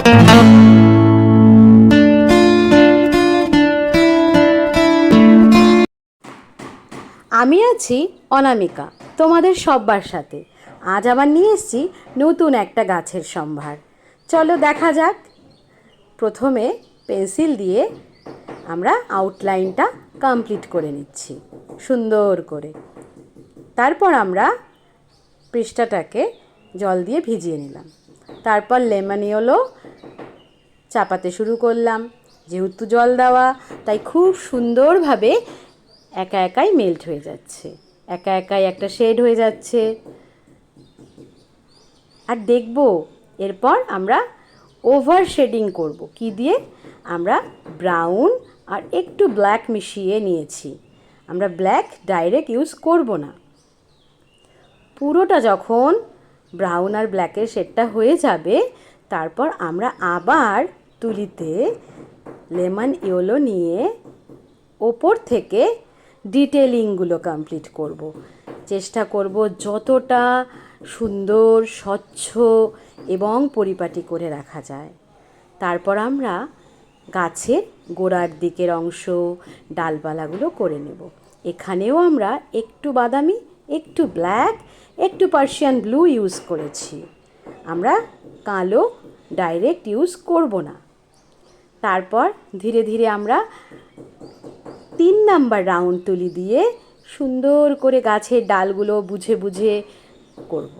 আমি আছি অনামিকা, তোমাদের সব্বার সাথে। আজ আবার নিয়ে এসেছি নতুন একটা গাছের সম্ভার। চলো দেখা যাক। প্রথমে পেন্সিল দিয়ে আমরা আউটলাইনটা কমপ্লিট করে নিচ্ছি সুন্দর করে। তারপর আমরা পৃষ্ঠাটাকে জল দিয়ে ভিজিয়ে নিলাম। তারপর লেমন ইয়েলো চাপাতে শুরু করলাম। যেহেতু জল দেওয়া, তাই খুব সুন্দরভাবে একা একাই মেল্ট হয়ে যাচ্ছে, একা একাই একটা শেড হয়ে যাচ্ছে। আর দেখব এরপর আমরা ওভার শেডিং করব। কি দিয়ে? আমরা ব্রাউন আর একটু ব্ল্যাক মিশিয়ে নিয়েছি। আমরা ব্ল্যাক ডাইরেক্ট ইউজ করব না। পুরোটা যখন ব্রাউন আর ব্ল্যাকের শেডটা হয়ে যাবে, তারপর আমরা আবার তুলিতে লেমন ইয়েলো নিয়ে ওপর থেকে ডিটেলিংগুলো কমপ্লিট করব। চেষ্টা করব যতটা সুন্দর, স্বচ্ছ এবং পরিপাটি করে রাখা যায়। তারপর আমরা গাছের গোড়ার দিকের অংশ, ডালপালাগুলো করে নেব। এখানেও আমরা একটু বাদামি, একটু ব্ল্যাক, একটু পার্সিয়ান ব্লু ইউজ করেছি। আমরা কালো ডাইরেক্ট ইউজ করব না। তারপর ধীরে ধীরে আমরা 3 নাম্বার রাউন্ড তুলি দিয়ে সুন্দর করে গাছের ডালগুলো বুঝে বুঝে করব,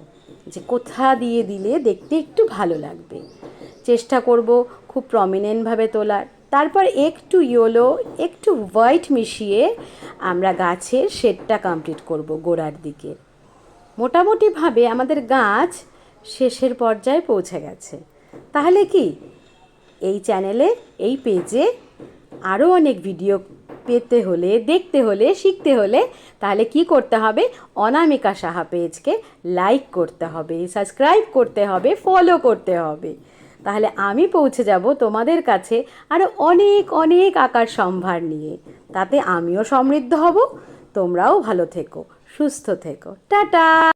যে কোথা দিয়ে দিলে দেখতে একটু ভালো লাগবে। চেষ্টা করব খুব প্রমিনেন্টভাবে তোলার। তারপর একটু ইয়েলো, একটু হোয়াইট মিশিয়ে আমরা গাছের শেডটা কমপ্লিট করব গোড়ার দিকে। মোটামুটিভাবে আমাদের গাছ শেষের পর্যায়ে পৌঁছে গেছে। তাহলে কি এই চ্যানেলে, এই পেজে আরও অনেক ভিডিও পেতে হলে, দেখতে হলে, শিখতে হলে তাহলে কি করতে হবে? অনামিকা সাহা পেজকে লাইক করতে হবে, সাবস্ক্রাইব করতে হবে, ফলো করতে হবে। তাহলে আমি পৌঁছে যাব তোমাদের কাছে আরও অনেক অনেক আঁকার সম্ভার নিয়ে। তাতে আমিও সমৃদ্ধ হব, তোমরাও ভালো থেকো, সুস্থ থেকো। টাটা।